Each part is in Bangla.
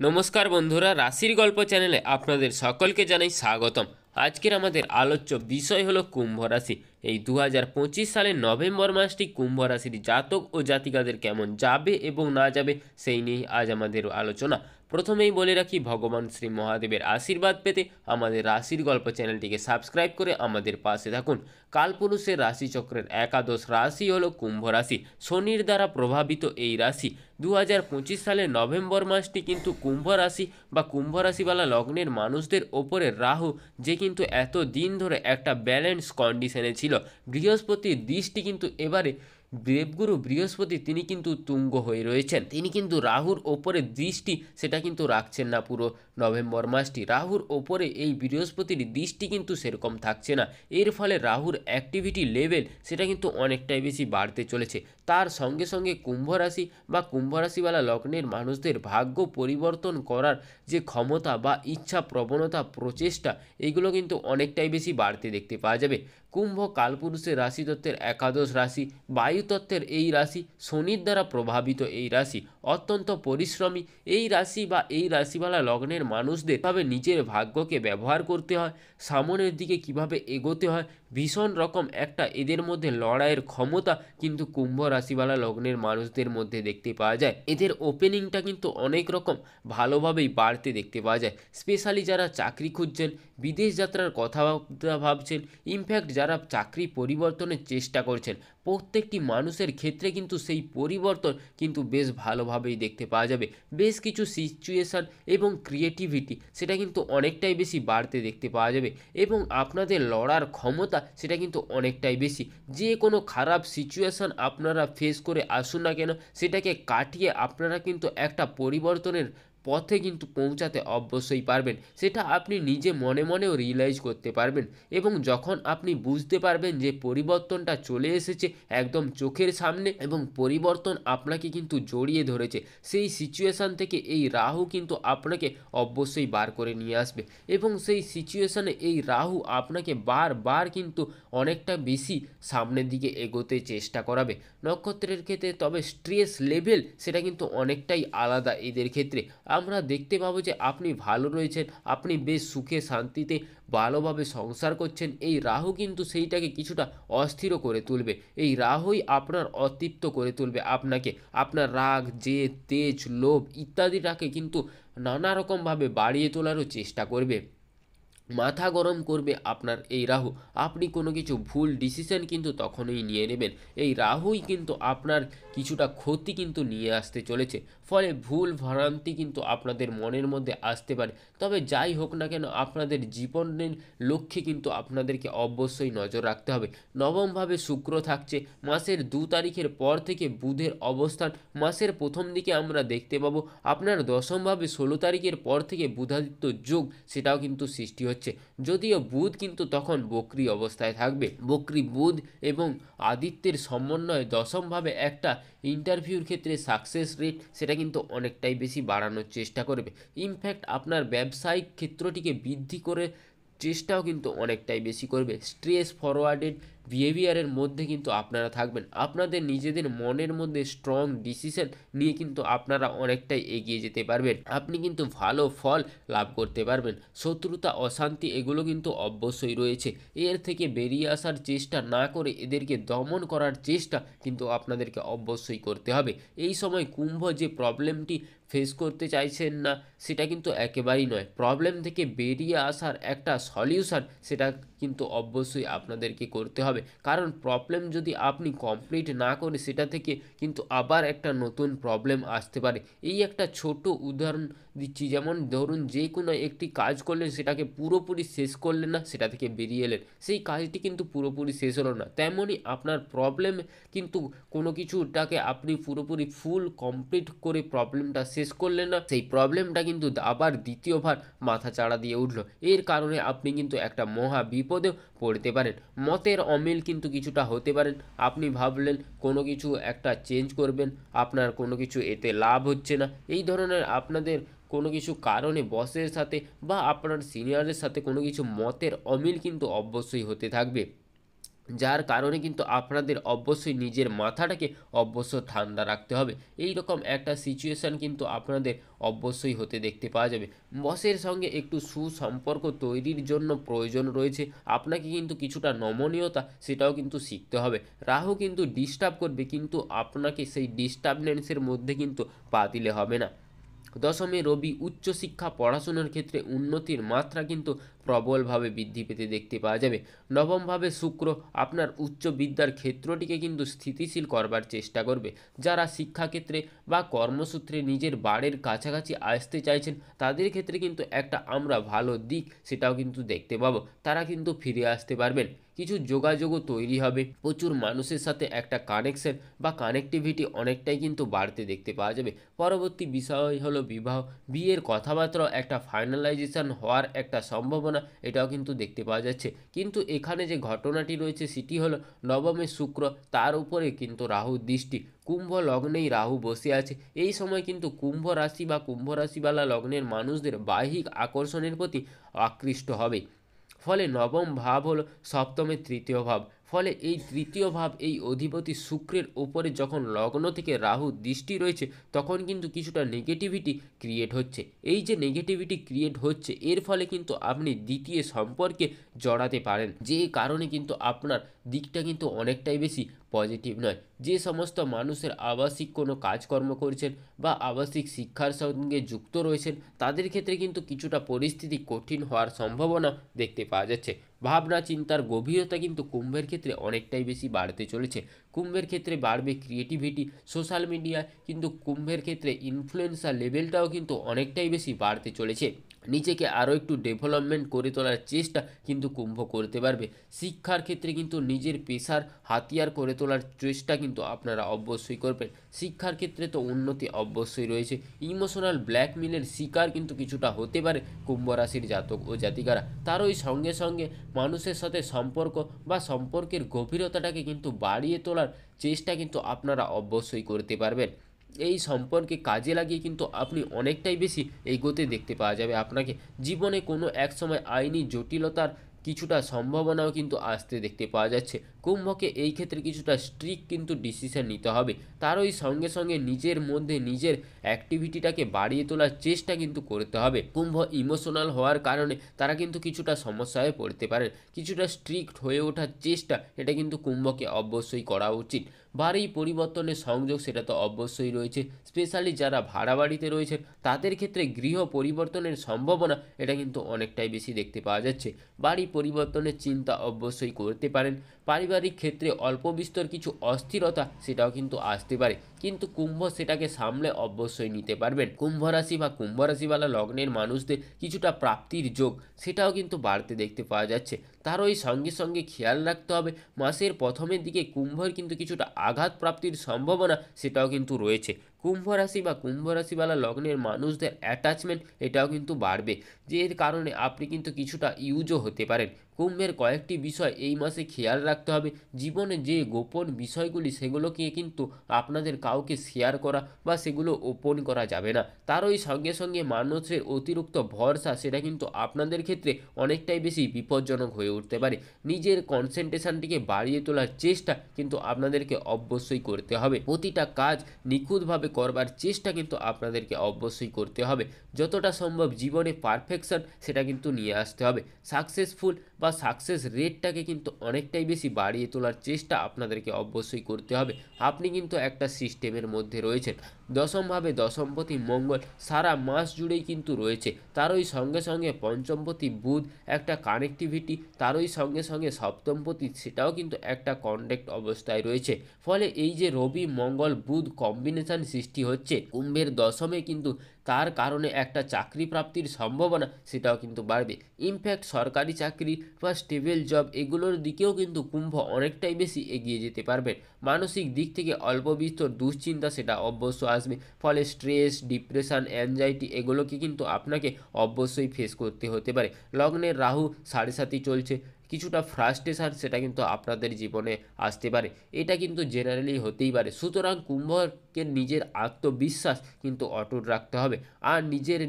নমস্কার বন্ধুরা, রাশির গল্প চ্যানেলে আপনাদের সকলকে জানাই স্বাগতম। আজকের আমাদের আলোচ্য বিষয় হলো কুম্ভ রাশি। এই 2025 সালের নভেম্বর মাসটি কুম্ভ রাশির জাতক ও জাতিকাদের কেমন যাবে এবং না যাবে সেই নিয়েই আজ আমাদের আলোচনা। প্রথমেই বলে রাখি, ভগবান শ্রী মহাদেবের আশীর্বাদ পেতে আমাদের রাশির গল্প চ্যানেলটিকে সাবস্ক্রাইব করে আমাদের পাশে থাকুন। কালপুরুষের রাশিচক্রের একাদশ রাশি হলো কুম্ভ রাশি। শনির দ্বারা প্রভাবিত এই রাশি 2025 সালের নভেম্বর মাসটি কিন্তু কুম্ভ রাশি বা কুম্ভ রাশিওয়ালা লগ্নের মানুষদের ওপরে রাহু যে কিন্তু এত দিন ধরে একটা ব্যালেন্স কন্ডিশনে ছিল। বৃহস্পতির দৃষ্টি কিন্তু এবারে দেবগুরু বৃহস্পতি তিনি কিন্তু তুঙ্গ হয়ে রয়েছেন, তিনি কিন্তু রাহুর ওপরে দৃষ্টি সেটা কিন্তু রাখছেন না। পুরো নভেম্বর মাসটি রাহুর ওপরে এই বৃহস্পতির দৃষ্টি কিন্তু সেরকম থাকছে না। এর ফলে রাহুর অ্যাক্টিভিটি লেভেল সেটা কিন্তু অনেকটাই বেশি বাড়তে চলেছে। তার সঙ্গে সঙ্গে কুম্ভ রাশি বা কুম্ভ রাশিওয়ালা লগ্নের মানুষদের ভাগ্য পরিবর্তন করার যে ক্ষমতা বা ইচ্ছা, প্রবণতা, প্রচেষ্টা, এগুলো কিন্তু অনেকটাই বেশি বাড়তে দেখতে পাওয়া যাবে। কুম্ভ কালপুরুষের রাশিতত্ত্বের একাদশ রাশি, বায়ুতত্ত্বের এই রাশি, শনির দ্বারা প্রভাবিত এই রাশি, অত্যন্ত পরিশ্রমী এই রাশি বা এই রাশিওয়ালা লগ্নের মানুষদের কীভাবে নিজের ভাগ্যকে ব্যবহার করতে হয়, সামনের দিকে কিভাবে এগোতে হয়, ভীষণ রকম একটা এদের মধ্যে লড়াইয়ের ক্ষমতা কিন্তু কুম্ভ রাশিওয়ালা লগ্নের মানুষদের মধ্যে দেখতে পাওয়া যায়। এদের ওপেনিংটা কিন্তু অনেক রকম ভালোভাবেই বাড়তে দেখতে পাওয়া যায়। স্পেশালি যারা চাকরি খুঁজছেন, বিদেশ যাত্রার কথাবার্তা ভাবছেন, ইনফ্যাক্ট যারা চাকরি পরিবর্তনের চেষ্টা করছেন, প্রত্যেকটি মানুষের ক্ষেত্রে কিন্তু সেই পরিবর্তন কিন্তু বেশ ভালোভাবেই দেখতে পাওয়া যাবে। বেশ কিছু সিচুয়েশান এবং ক্রিয়েটিভিটি সেটা কিন্তু অনেকটাই বেশি বাড়তে দেখতে পাওয়া যাবে এবং আপনাদের লড়ার ক্ষমতা সেটা কিন্তু অনেকটাই বেশি। যে কোনো খারাপ সিচুয়েশান আপনারা ফেস করে আসুন না কেন, সেটাকে কাটিয়ে আপনারা কিন্তু একটা পরিবর্তনের পথে কিন্তু পৌঁছাতে অবশ্যই পারবেন। সেটা আপনি নিজে মনে মনেও রিয়েলাইজ করতে পারবেন এবং যখন আপনি বুঝতে পারবেন যে পরিবর্তনটা চলে এসেছে একদম চোখের সামনে এবং পরিবর্তন আপনাকে কিন্তু জড়িয়ে ধরেছে, সেই সিচুয়েশান থেকে এই রাহু কিন্তু আপনাকে অবশ্যই বার করে নিয়ে আসবে এবং সেই সিচুয়েশানে এই রাহু আপনাকে বারবার কিন্তু অনেকটা বেশি সামনের দিকে এগোতে চেষ্টা করাবে। নক্ষত্রের ক্ষেত্রে তবে স্ট্রেস লেভেল সেটা কিন্তু অনেকটাই আলাদা। এদের ক্ষেত্রে আমরা দেখতে পাবো যে আপনি ভালো রয়েছেন, আপনি বেশ সুখে শান্তিতে ভালোভাবে সংসার করছেন, এই রাহু কিন্তু সেইটাকে কিছুটা অস্থির করে তুলবে। এই রাহুই আপনার অতৃপ্ত করে তুলবে আপনাকে, আপনার রাগ, জেদ, তেজ, লোভ ইত্যাদিটাকে কিন্তু নানা রকমভাবে বাড়িয়ে তোলারও চেষ্টা করবে, মাথা গরম করবে আপনার এই রাহু। আপনি কোনো কিছু ভুল ডিসিশন কিন্তু তখনই নিয়ে নেবেন। এই রাহুই কিন্তু আপনার কিছুটা ক্ষতি কিন্তু নিয়ে আসতে চলেছে, ফলে ভুল ভ্রান্তি কিন্তু আপনাদের মনের মধ্যে আসতে পারে। তবে যাই হোক না কেন, আপনাদের জীবনের লক্ষ্যে কিন্তু আপনাদেরকে অবশ্যই নজর রাখতে হবে। নবমভাবে শুক্র থাকছে, মাসের 2 তারিখের পর থেকে বুধের অবস্থান, মাসের প্রথম দিকে আমরা দেখতে পাবো আপনার দশমভাবে 16 তারিখের পর থেকে বুধাদিত্য যোগ সেটাও কিন্তু সৃষ্টি হচ্ছে। যদিও বুধ কিন্তু তখন বক্রি অবস্থায় থাকবে। বক্রি বুধ এবং আদিত্যের সমন্বয়ে দশমভাবে একটা ইন্টারভিউর ক্ষেত্রে সাকসেস রেট সেটা কিন্তু অনেকটাই বেশি বাড়ানোর চেষ্টা করবে। ইনফ্যাক্ট আপনার ব্যবসায়িক ক্ষেত্রটিকে বৃদ্ধি করে চেষ্টাও কিন্তু অনেকটাই বেশি করবে। স্ট্রেস ফরওয়ার্ডেড বিহেভিয়ারের মধ্যে কিন্তু আপনারা থাকবেন। আপনাদের নিজেদের মনের মধ্যে স্ট্রং ডিসিশন নিয়ে কিন্তু আপনারা অনেকটাই এগিয়ে যেতে পারবেন। আপনি কিন্তু ভালো ফল লাভ করতে পারবেন। শত্রুতা, অশান্তি এগুলো কিন্তু অবশ্যই রয়েছে, এর থেকে বেরিয়ে আসার চেষ্টা না করে এদেরকে দমন করার চেষ্টা কিন্তু আপনাদেরকে অবশ্যই করতে হবে। এই সময় কুম্ভ যে প্রবলেমটি ফেস করতে চাইছেন না সেটা কিন্তু একেবারেই নয়। প্রবলেম থেকে বেরিয়ে আসার একটা সলিউশন সেটা কিন্তু অবশ্যই আপনাদেরকে করতে হবে, কারণ প্রবলেম যদি আপনি কমপ্লিট না করে সেটা থেকে কিন্তু আবার একটা নতুন প্রবলেম আসতে পারে। এই একটা ছোট উদাহরণ দিচ্ছি, যেমন ধরুন যে কোনো একটি কাজ করলেন, সেটাকে পুরোপুরি শেষ করলেন না, সেটা থেকে বেরিয়ে এলেন, সেই কাজটি কিন্তু পুরোপুরি শেষ হলো না। তেমনই আপনার প্রবলেম কিন্তু কোনো কিছুটাকে আপনি পুরোপুরি ফুল কমপ্লিট করে প্রবলেমটা শেষ করলেন না, সেই প্রবলেমটা কিন্তু আবার দ্বিতীয়বার মাথা চাড়া দিয়ে উঠলো। এর কারণে আপনি কিন্তু একটা মহা বিপদেও পড়তে পারেন। মতের অমিল কিন্তু কিছুটা হতে পারেন। আপনি ভাবলেন কোনো কিছু একটা চেঞ্জ করবেন, আপনার কোনো কিছু এতে লাভ হচ্ছে না, এই ধরনের আপনাদের কোনো কিছু কারণে বসের সাথে বা আপনার সিনিয়রের সাথে কোনো কিছু মতের অমিল কিন্তু অবশ্যই হতে থাকবে। যার কারণে কিন্তু আপনাদের অবশ্যই নিজের মাথাটাকে অবশ্য ঠান্ডা রাখতে হবে। এই রকম একটা সিচুয়েশান কিন্তু আপনাদের অবশ্যই হতে দেখতে পাওয়া যাবে। বসের সঙ্গে একটু সুসম্পর্ক তৈরির জন্য প্রয়োজন রয়েছে। আপনাকে কিন্তু কিছুটা নমনীয়তা সেটাও কিন্তু শিখতে হবে। রাহু কিন্তু ডিস্টার্ব করবে, কিন্তু আপনাকে সেই ডিস্টার্বনেন্সের মধ্যে কিন্তু পা দিলে হবে না। দশমে রবি উচ্চশিক্ষা পড়াশোনার ক্ষেত্রে উন্নতির মাত্রা কিন্তু প্রবলভাবে বৃদ্ধি পেতে দেখতে পাওয়া যাবে। নবমভাবে শুক্র আপনার উচ্চ বিদ্যার ক্ষেত্রটিকে কিন্তু স্থিতিশীল করবার চেষ্টা করবে। যারা শিক্ষাক্ষেত্রে বা কর্মসূত্রে নিজের বাড়ির কাছাকাছি আসতে চাইছেন তাদের ক্ষেত্রে কিন্তু একটা আমরা ভালো দিক সেটাও কিন্তু দেখতে পাবো। তারা কিন্তু ফিরে আসতে পারবেন। কিছু যোগাযোগও তৈরি হবে, প্রচুর মানুষের সাথে একটা কানেকশন বা কানেকটিভিটি অনেকটাই কিন্তু বাড়তে দেখতে পাওয়া যাবে। পরবর্তী বিষয় হলো বিবাহ, বিয়ের কথাবার্তা একটা ফাইনালাইজেশন হওয়ার একটা সম্ভাবনা এটাও কিন্তু দেখতে পাওয়া যাচ্ছে। কিন্তু এখানে যে ঘটনাটি রয়েছে সেটি হলো নবমে শুক্র, তার উপরে কিন্তু রাহুর দৃষ্টি। কুম্ভ লগ্নেই রাহু বসে আছে। এই সময় কিন্তু কুম্ভ রাশি বা কুম্ভ রাশিওয়ালা লগ্নের মানুষদের বাহ্যিক আকর্ষণের প্রতি আকৃষ্ট হবে। ফলে নবম ভাব হলো সপ্তমের তৃতীয় ভাব। ফলে এই তৃতীয় ভাব, এই অধিপতি শুক্রের ওপরে যখন লগ্ন থেকে রাহু দৃষ্টি রয়েছে তখন কিন্তু কিছুটা নেগেটিভিটি ক্রিয়েট হচ্ছে। এই যে নেগেটিভিটি ক্রিয়েট হচ্ছে এর ফলে কিন্তু আপনি দ্বিতীয় সম্পর্কে জড়াতে পারেন, যে কারণে কিন্তু আপনার দিকটা কিন্তু অনেকটাই বেশি পজিটিভ নয়। যে সমস্ত মানুষের আবাসিক কোনো কাজকর্ম করছেন বা আবাসিক শিক্ষার সঙ্গে যুক্ত রয়েছেন তাদের ক্ষেত্রে কিন্তু কিছুটা পরিস্থিতি কঠিন হওয়ার সম্ভাবনা দেখতে পাওয়া যাচ্ছে। ভাবনা চিন্তার গভীরতা কিন্তু কুম্ভের ক্ষেত্রে অনেকটাই বেশি বাড়তে চলেছে। কুম্ভের ক্ষেত্রে বাড়বে ক্রিয়েটিভিটি, সোশ্যাল মিডিয়ায় কিন্তু কুম্ভের ক্ষেত্রে ইনফ্লুয়েন্সার লেভেলটাও কিন্তু অনেকটাই বেশি বাড়তে চলেছে। নিজেকে আরও একটু ডেভেলপমেন্ট করে তোলার চেষ্টা কিন্তু কুম্ভ করতে পারবে। শিক্ষার ক্ষেত্রে কিন্তু নিজের পেশার হাতিয়ার করে তোলার চেষ্টা কিন্তু আপনারা অবশ্যই করবেন। শিক্ষার ক্ষেত্রে তো উন্নতি অবশ্যই রয়েছে। ইমোশনাল ব্ল্যাকমেলের শিকার কিন্তু কিছুটা হতে পারে কুম্ভ রাশির জাতক ও জাতিকারা। তারই সঙ্গে সঙ্গে মানুষের সাথে সম্পর্ক বা সম্পর্কের গভীরতাটাকে কিন্তু বাড়িয়ে তোলার চেষ্টা কিন্তু আপনারা অবশ্যই করতে পারবেন। এই সম্পর্কে কাজে লাগিয়ে কিন্তু আপনি অনেকটাই বেশি এগোতে দেখতে পাওয়া যাবে আপনাকে। জীবনে কোনো এক সময় আইনি জটিলতার কিছুটা সম্ভাবনাও কিন্তু আসতে দেখতে পাওয়া যাচ্ছে। কুম্ভকে এই ক্ষেত্রে কিছুটা স্ট্রিক্ট কিন্তু ডিসিশন নিতে হবে। তারই সঙ্গে সঙ্গে নিজের মধ্যে নিজের অ্যাক্টিভিটিটাকে বাড়িয়ে তোলার চেষ্টা কিন্তু করতে হবে। কুম্ভ ইমোশনাল হওয়ার কারণে তারা কিন্তু কিছুটা সমস্যায় পড়তে পারেন। কিছুটা স্ট্রিক্ট হয়ে ওঠার চেষ্টা এটা কিন্তু কুম্ভকে অবশ্যই করা উচিত। বাড়ি পরিবর্তনের সংযোগ সেটা তো অবশ্যই রয়েছে। স্পেশালি যারা ভাড়া বাড়িতে রয়েছেন তাদের ক্ষেত্রে গৃহ পরিবর্তনের সম্ভাবনা এটা কিন্তু অনেকটাই বেশি দেখতে পাওয়া যাচ্ছে। বাড়ি পরিবর্তনের চিন্তা অবশ্যই করতে পারেন। পারিবারিক ক্ষেত্রে অল্প বিস্তর কিছু অস্থিরতা সেটাও কিন্তু আসতে পারে, কিন্তু কুম্ভ সেটাকে সামলে অবশ্যই নিতে পারবেন। কুম্ভ রাশি বা কুম্ভ রাশিওয়ালা লগ্নের মানুষদের কিছুটা প্রাপ্তির যোগ সেটাও কিন্তু বাড়তে দেখতে পাওয়া যাচ্ছে। তারই সঙ্গে সঙ্গে খেয়াল রাখতে হবে মাসের প্রথমের দিকে কুম্ভের কিন্তু কিছুটা আঘাত প্রাপ্তির সম্ভাবনা সেটাও কিন্তু রয়েছে। কুম্ভ রাশি বা কুম্ভ রাশিওয়ালা লগ্নের মানুষদের অ্যাটাচমেন্ট এটাও কিন্তু বাড়বে, যে এর কারণে আপনি কিন্তু কিছুটা ইউজও হতে পারেন। কুম্ভের কয়েকটি বিষয় এই মাসে খেয়াল রাখতে হবে। জীবনে যে গোপন বিষয়গুলি সেগুলোকে কিন্তু আপনাদের কাউকে শেয়ার করা বা সেগুলো ওপেন করা যাবে না। তারই সঙ্গে সঙ্গে মানুষের অতিরিক্ত ভরসা সেটা কিন্তু আপনাদের ক্ষেত্রে অনেকটাই বেশি বিপজ্জনক হয়ে উঠতে পারে। নিজের কনসেন্ট্রেশনটিকে বাড়িয়ে তোলার চেষ্টা কিন্তু আপনাদেরকে অবশ্যই করতে হবে। প্রতিটা কাজ নিখুঁতভাবে করবার চেষ্টা কিন্তু আপনাদেরকে অবশ্যই করতে হবে। যতটা সম্ভব জীবনে পারফেকশন সেটা কিন্তু নিয়ে আসতে হবে। সাকসেসফুল বা সাকসেস রেটটাকে কিন্তু অনেকটাই বেশি বাড়িয়ে তোলার চেষ্টা আপনাদেরকে অবশ্যই করতে হবে। আপনি কিন্তু একটা সিস্টেমের মধ্যে রয়েছেন। দশমভাবে দশমপতি মঙ্গল সারা মাস জুড়েই কিন্তু রয়েছে। তারই সঙ্গে সঙ্গে পঞ্চমপতি বুধ একটা কানেকটিভিটি, তারই সঙ্গে সঙ্গে সপ্তমপতি সেটাও কিন্তু একটা কন্ট্যাক্ট অবস্থায় রয়েছে। ফলে এই যে রবি মঙ্গল বুধ কম্বিনেশন সৃষ্টি হচ্ছে কুম্ভের দশমে, কিন্তু তার কারণে একটা চাকরি প্রাপ্তির সম্ভাবনা সেটাও কিন্তু বাড়বে। ইনফ্যাক্ট সরকারি চাকরি বা স্টেবল জব এগুলোর দিকেও কিন্তু কুম্ভ অনেকটাই বেশি এগিয়ে যেতে পারবেন। মানসিক দিক থেকে অল্প বিস্তর দুশ্চিন্তা সেটা অবশ্য আসবে। ফলে স্ট্রেস, ডিপ্রেশন, অ্যাংজাইটি এগুলোকে কিন্তু আপনাকে অবশ্যই ফেস করতে হতে পারে। লগ্নের রাহু 7.5 চলছে, কিছুটা ফ্রাস্ট্রেশন সেটা কিন্তু আপনাদের জীবনে আসতে পারে। এটা কিন্তু জেনারেলি হতেই পারে। সুতরাং কুম্ভর জাতককে নিজের আত্মবিশ্বাস কিন্তু অটুট রাখতে হবে, আর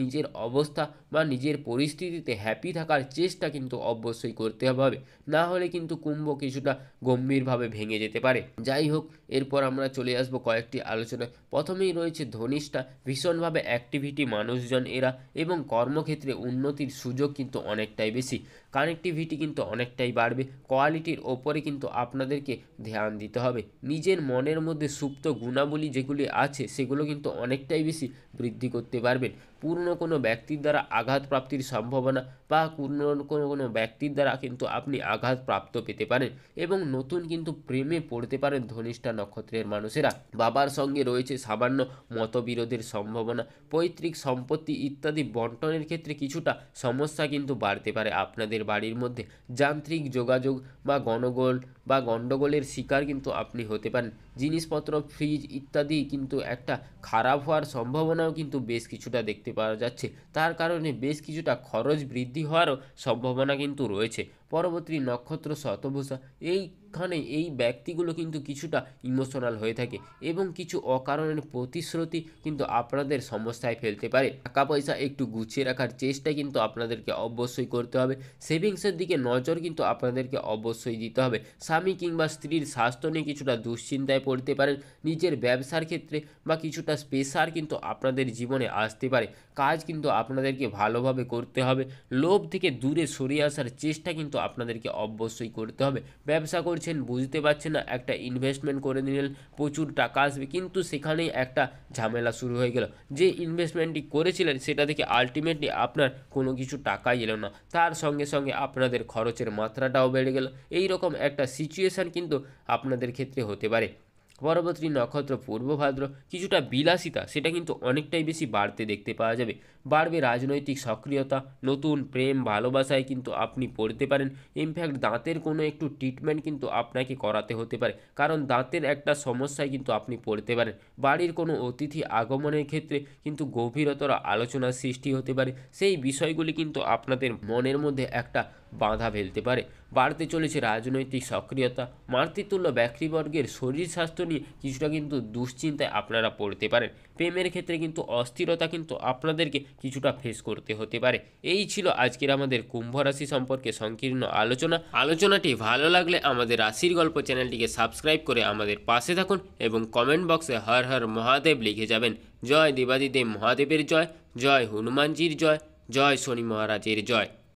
নিজের অবস্থা বা নিজের পরিস্থিতিতে হ্যাপি থাকার চেষ্টা কিন্তু অবশ্যই করতে হবে, না হলে কিন্তু কুম্ভ কিছুটা গম্ভীরভাবে ভেঙে যেতে পারে। যাই হোক, এরপর আমরা চলে আসবো কয়েকটি আলোচনায়। প্রথমেই রয়েছে ধনিষ্ঠা, ভীষণভাবে অ্যাক্টিভিটি মানুষজন এরা, এবং কর্মক্ষেত্রে উন্নতির সুযোগ কিন্তু অনেকটাই বেশি, কানেক্টিভিটি কিন্তু অনেকটাই বাড়বে, কোয়ালিটির ওপরে কিন্তু আপনাদেরকে ধ্যান দিতে হবে, নিজের মনের মধ্যে সুপ্ত গুণাবলী যেগুলি আছে সেগুলো কিন্তু অনেকটাই বেশি বৃদ্ধি করতে পারবেন। পুরনো কোনো ব্যক্তির দ্বারা আঘাত প্রাপ্তির সম্ভাবনা বা কোনো ব্যক্তির দ্বারা কিন্তু আপনি আঘাত প্রাপ্ত পেতে পারেন, এবং নতুন কিন্তু প্রেমে পড়তে পারেন ধনিষ্ঠা নক্ষত্রের মানুষেরা। বাবার সঙ্গে রয়েছে সামান্য মতবিরোধের সম্ভাবনা, পৈতৃক সম্পত্তি ইত্যাদি বন্টনের ক্ষেত্রে কিছুটা সমস্যা কিন্তু বাড়তে পারে আপনাদের বাড়ির মধ্যে, যান্ত্রিক যোগাযোগ বা গণ্ডগোলের শিকার কিন্তু আপনি হতে পারেন, জিনিসপত্র ফ্রিজ ইত্যাদি কিন্তু একটা খারাপ হওয়ার সম্ভাবনাও কিন্তু বেশ কিছুটা দেখতে পাওয়া যাচ্ছে, তার কারণে বেশ কিছুটা খরচ বৃদ্ধি হওয়ারও সম্ভাবনা কিন্তু রয়েছে। পরবর্তী নক্ষত্র শতভূষা, এইখানে এই ব্যক্তিগুলো কিন্তু কিছুটা ইমোশনাল হয়ে থাকে এবং কিছু অকারণের প্রতিশ্রুতি কিন্তু আপনাদের সমস্যায় ফেলতে পারে। টাকা পয়সা একটু গুছিয়ে রাখার চেষ্টা কিন্তু আপনাদেরকে অবশ্যই করতে হবে, সেভিংসের দিকে নজর কিন্তু আপনাদেরকে অবশ্যই দিতে হবে। স্বামী কিংবা স্ত্রীর স্বাস্থ্য নিয়ে কিছুটা দুশ্চিন্তায় পড়তে পারেন, নিজের ব্যবসার ক্ষেত্রে বা কিছুটা প্রেশার কিন্তু আপনাদের জীবনে আসতে পারে, কাজ কিন্তু আপনাদেরকে ভালোভাবে করতে হবে, লোভ থেকে দূরে সরিয়ে আসার চেষ্টা কিন্তু আপনাদেরকে অবশ্যই করতে হবে। ব্যবসা করছেন, বুঝতে পারছেন না, একটা ইনভেস্টমেন্ট করে নিলেন, প্রচুর টাকা আসবে, কিন্তু সেখানেই একটা ঝামেলা শুরু হয়ে গেল, যে ইনভেস্টমেন্টটি করেছিলেন সেটা থেকে আলটিমেটলি আপনার কোনো কিছু টাকাই এলো না, তার সঙ্গে সঙ্গে আপনাদের খরচের মাত্রাটাও বেড়ে গেল, এই রকম একটা সিচুয়েশান কিন্তু আপনাদের ক্ষেত্রে হতে পারে। পরবর্তী নক্ষত্র পূর্ব ভাদ্র, কিছুটা বিলাসিতা সেটা কিন্তু অনেকটাই বেশি বাড়তে দেখতে পাওয়া যাবে, বাড়বে রাজনৈতিক সক্রিয়তা, নতুন প্রেম ভালোবাসায় কিন্তু আপনি পড়তে পারেন, ইনফ্যাক্ট দাঁতের কোনো একটু ট্রিটমেন্ট কিন্তু আপনাকে করাতে হতে পারে, কারণ দাঁতের একটা সমস্যায় কিন্তু আপনি পড়তে পারেন। বাড়ির কোনো অতিথি আগমনের ক্ষেত্রে কিন্তু গভীরতর আলোচনার সৃষ্টি হতে পারে, সেই বিষয়গুলি কিন্তু আপনাদের মনের মধ্যে একটা বাধা ফেলতে পারে। বাড়তে চলেছে রাজনৈতিক সক্রিয়তা, মাতৃতুল্য ব্যক্তিবর্গের শরীর স্বাস্থ্য নিয়ে কিছুটা কিন্তু দুশ্চিন্তায় আপনারা পড়তে পারেন, প্রেমের ক্ষেত্রে কিন্তু অস্থিরতা কিন্তু আপনাদেরকে কিছুটা ফেস করতে হতে পারে। এই ছিল আজকের আমাদের কুম্ভ রাশি সম্পর্কে সংকীর্ণ আলোচনাটি ভালো লাগলে আমাদের রাশির গল্প চ্যানেলটিকে সাবস্ক্রাইব করে আমাদের পাশে থাকুন এবং কমেন্ট বক্সে হর হর মহাদেব লিখে যাবেন। জয় দেবাদিদেব মহাদেবের জয়, জয় হনুমানজির জয়, জয় শনি মহারাজের জয়।